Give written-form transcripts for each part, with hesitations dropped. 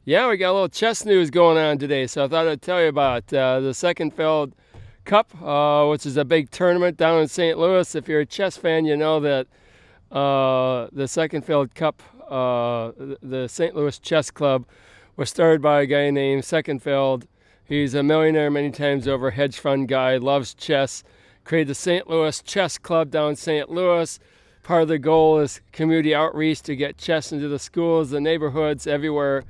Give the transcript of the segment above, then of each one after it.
Yeah, we got a little chess news going on today, so I thought I'd tell you about the Sinquefield Cup, which is a big tournament down in St. Louis. If you're a chess fan, you know that the Sinquefield Cup, the St. Louis Chess Club, was started by a guy named Sinquefield. He's a millionaire many times over, hedge fund guy, loves chess, created the St. Louis Chess Club down in St. Louis. Part of the goal is community outreach to get chess into the schools, the neighborhoods, everywhere.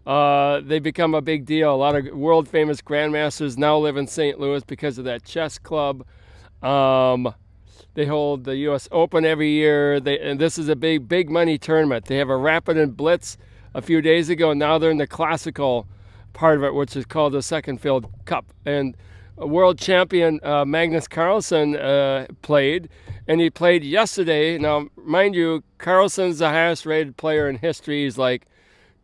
They become a big deal. A lot of world famous grandmasters now live in St. Louis because of that chess club. They hold the U.S. Open every year, and this is a big money tournament. They have a Rapid and Blitz a few days ago, and now they're in the classical part of it, which is called the Sinquefield Cup. And world champion Magnus Carlsen played, and he played yesterday. Now, mind you, Carlsen's the highest rated player in history. He's like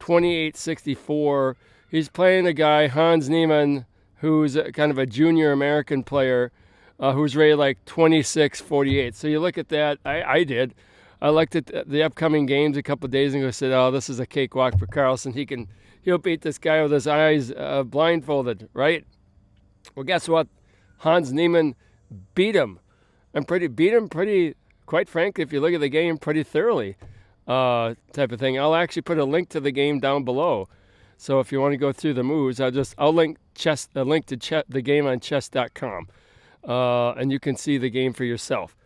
2864. He's playing a guy, Hans Neimann, who's kind of a junior American player, who's rated like 2648. So you look at that. I did. I looked at the upcoming games a couple of days ago and said, oh, this is a cakewalk for Carlsen. He'll beat this guy with his eyes blindfolded, right? Well, guess what? Hans Neimann beat him. Quite frankly, if you look at the game, pretty thoroughly. Type of thing. I'll actually put a link to the game down below. So if you want to go through the moves, I'll link the game on chess.com. And you can see the game for yourself.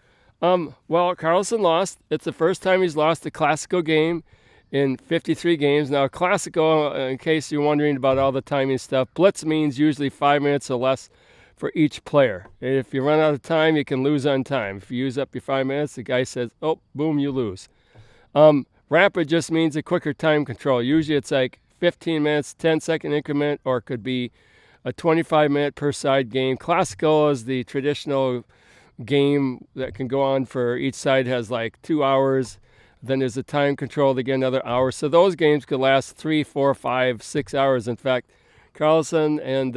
Well, Carlsen lost. It's the first time he's lost a classical game in 53 games. Now, classical, in case you're wondering about all the timing stuff, blitz means usually 5 minutes or less for each player. If you run out of time, you can lose on time. If you use up your 5 minutes, the guy says, oh, boom, you lose. Rapid just means a quicker time control. Usually it's like 15 minutes, 10-second increment, or it could be a 25-minute per side game. Classical is the traditional game that can go on for each side has like 2 hours. Then there's a time control to get another hour. So those games could last 3, 4, 5, 6 hours. In fact, Carlsen and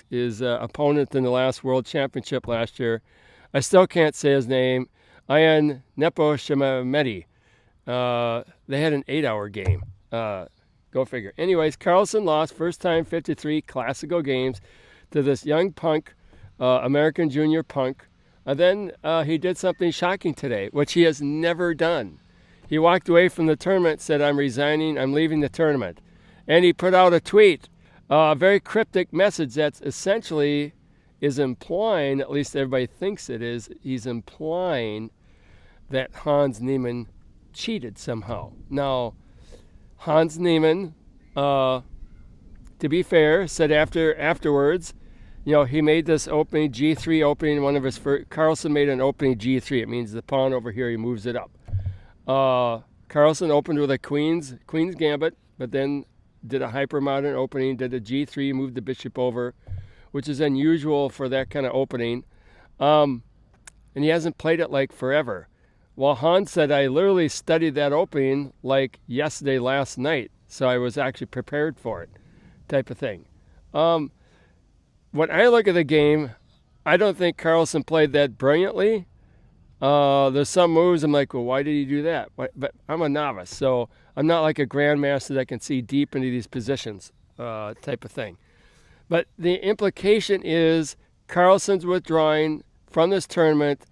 his opponent in the last World Championship last year, I still can't say his name, Ian Neposhimamedi. They had an 8-hour game. Go figure. Anyways, Carlsen lost first time 53 classical games to this young punk, American junior punk. And then he did something shocking today, which he has never done. He walked away from the tournament, said, I'm resigning, I'm leaving the tournament. And he put out a tweet, a very cryptic message that essentially is implying, at least everybody thinks it is, he's implying that Hans Neimann cheated somehow. Now, Hans Neimann, to be fair, said afterwards, he made this opening, G3 opening, one of his first. Carlsen made an opening G3. It means the pawn over here, he moves it up. Carlsen opened with a Queen's Gambit, but then did a hyper-modern opening, did a G3, moved the bishop over, which is unusual for that kind of opening. And he hasn't played it like forever. Well, Hans said, I literally studied that opening like yesterday, last night, so I was actually prepared for it, type of thing. When I look at the game, I don't think Carlsen played that brilliantly. There's some moves I'm like, well, why did he do that? But I'm a novice, so I'm not like a grandmaster that can see deep into these positions, type of thing. But the implication is Carlsen's withdrawing from this tournament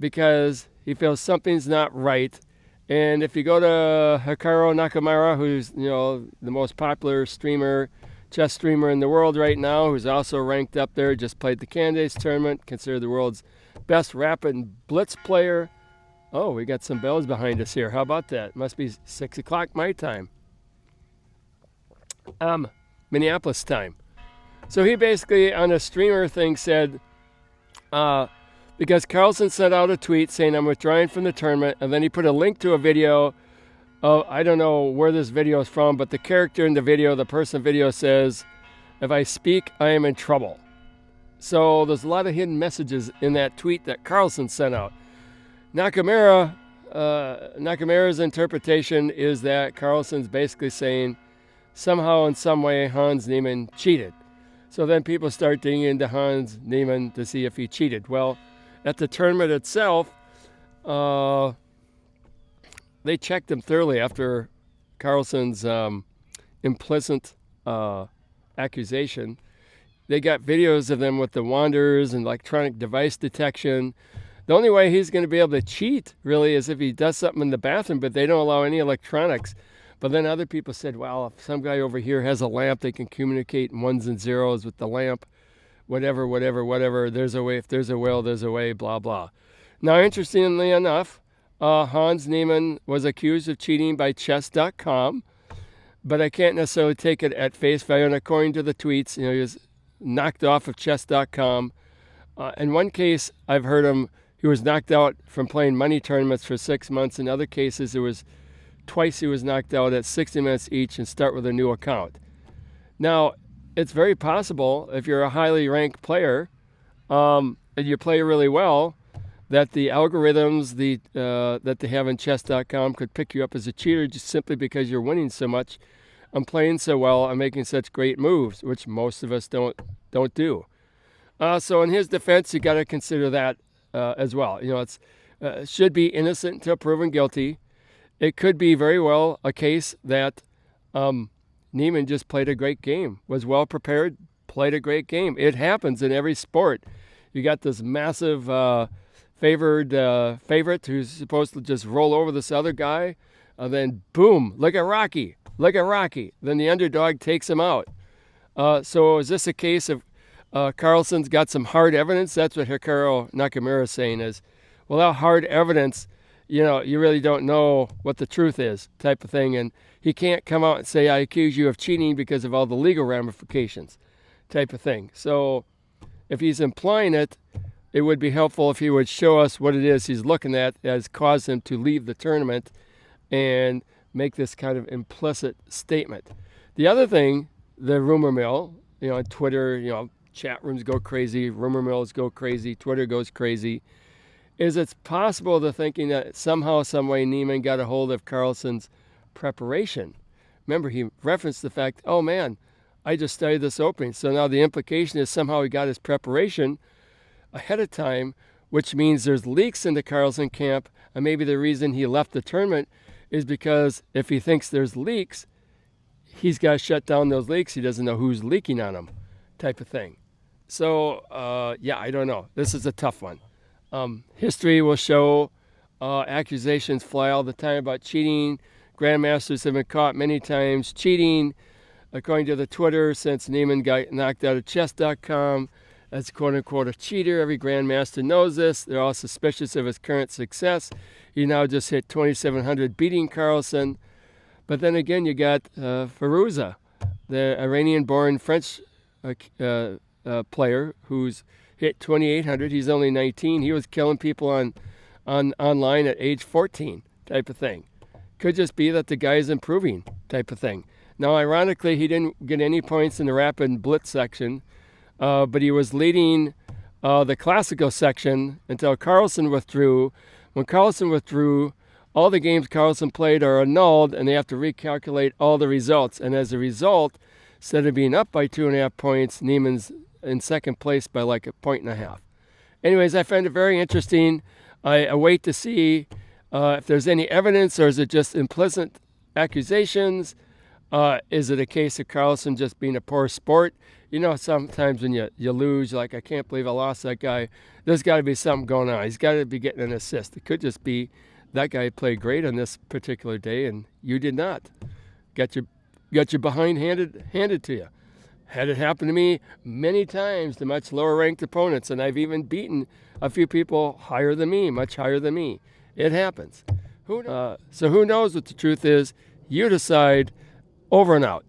because he feels something's not right. And if you go to Hikaru Nakamura, who's the most popular chess streamer in the world right now, who's also ranked up there, just played the Candidates Tournament, considered the world's best rapid and blitz player. Oh, we got some bells behind us here. How about that? Must be 6 o'clock my time. Minneapolis time. So he basically, on a streamer thing, said, because Carlsen sent out a tweet saying, I'm withdrawing from the tournament, and then he put a link to a video. I don't know where this video is from, but the character in the video, the person in the video says, if I speak, I am in trouble. So there's a lot of hidden messages in that tweet that Carlsen sent out. Nakamura's interpretation is that Carlsen's basically saying somehow in some way Hans Neimann cheated. So then people start digging into Hans Neimann to see if he cheated. Well, at the tournament itself, they checked him thoroughly after Carlsen's implicit accusation. They got videos of them with the wanderers and electronic device detection. The only way he's going to be able to cheat, really, is if he does something in the bathroom, but they don't allow any electronics. But then other people said, well, if some guy over here has a lamp, they can communicate in ones and zeros with the lamp, whatever. There's a way. If there's a will, there's a way, blah, blah. Now, interestingly enough, Hans Neimann was accused of cheating by chess.com, but I can't necessarily take it at face value. And according to the tweets, he was knocked off of chess.com. In one case, I've heard he was knocked out from playing money tournaments for 6 months. In other cases, it was twice he was knocked out at 60 minutes each and start with a new account. Now, it's very possible if you're a highly ranked player and you play really well, that the algorithms that they have in chess.com could pick you up as a cheater just simply because you're winning so much and playing so well and making such great moves, which most of us don't do. So in his defense, you got to consider that as well. It should be innocent until proven guilty. It could be very well a case that Neimann just played a great game, was well prepared, played a great game. It happens in every sport. You got this massive favorite who's supposed to just roll over this other guy, and then boom, like a Rocky. Then the underdog takes him out. So is this a case of Carlsen's got some hard evidence? That's what Hikaru Nakamura is saying is, without hard evidence, you really don't know what the truth is, type of thing. And he can't come out and say, I accuse you of cheating because of all the legal ramifications, type of thing. So if he's implying it, it would be helpful if he would show us what it is he's looking at that has caused him to leave the tournament and make this kind of implicit statement. The other thing, the rumor mill, on Twitter, chat rooms go crazy, rumor mills go crazy, Twitter goes crazy, is it's possible to thinking that somehow, some way, Neimann got a hold of Carlsen's preparation. Remember, he referenced the fact, oh man, I just studied this opening. So now the implication is somehow he got his preparation ahead of time, which means there's leaks in the Carlsen camp, and maybe the reason he left the tournament is because if he thinks there's leaks, he's got to shut down those leaks. He doesn't know who's leaking on him, type of thing. So, I don't know. This is a tough one. History will show accusations fly all the time about cheating. Grandmasters have been caught many times cheating. According to the Twitter, since Neimann got knocked out of chess.com, as quote-unquote a cheater. Every grandmaster knows this. They're all suspicious of his current success. He now just hit 2,700 beating Carlsen. But then again, you got Firouzja, the Iranian-born French player who's hit 2,800. He's only 19. He was killing people online at age 14 type of thing. Could just be that the guy's improving type of thing. Now, ironically, he didn't get any points in the rapid blitz section, but he was leading the classical section until Carlsen withdrew. When Carlsen withdrew, all the games Carlsen played are annulled, and they have to recalculate all the results. And as a result, instead of being up by 2.5 points, Neimann's in second place by like 1.5 points. Anyways, I find it very interesting. I await to see if there's any evidence, or is it just implicit accusations? Is it a case of Carlsen just being a poor sport? Sometimes when you lose, you're like, I can't believe I lost that guy. There's got to be something going on. He's got to be getting an assist. It could just be that guy played great on this particular day, and you did not. Got your behind handed to you. Had it happen to me many times to much lower ranked opponents, and I've even beaten a few people higher than me, much higher than me. It happens. So who knows what the truth is? You decide. Over and out.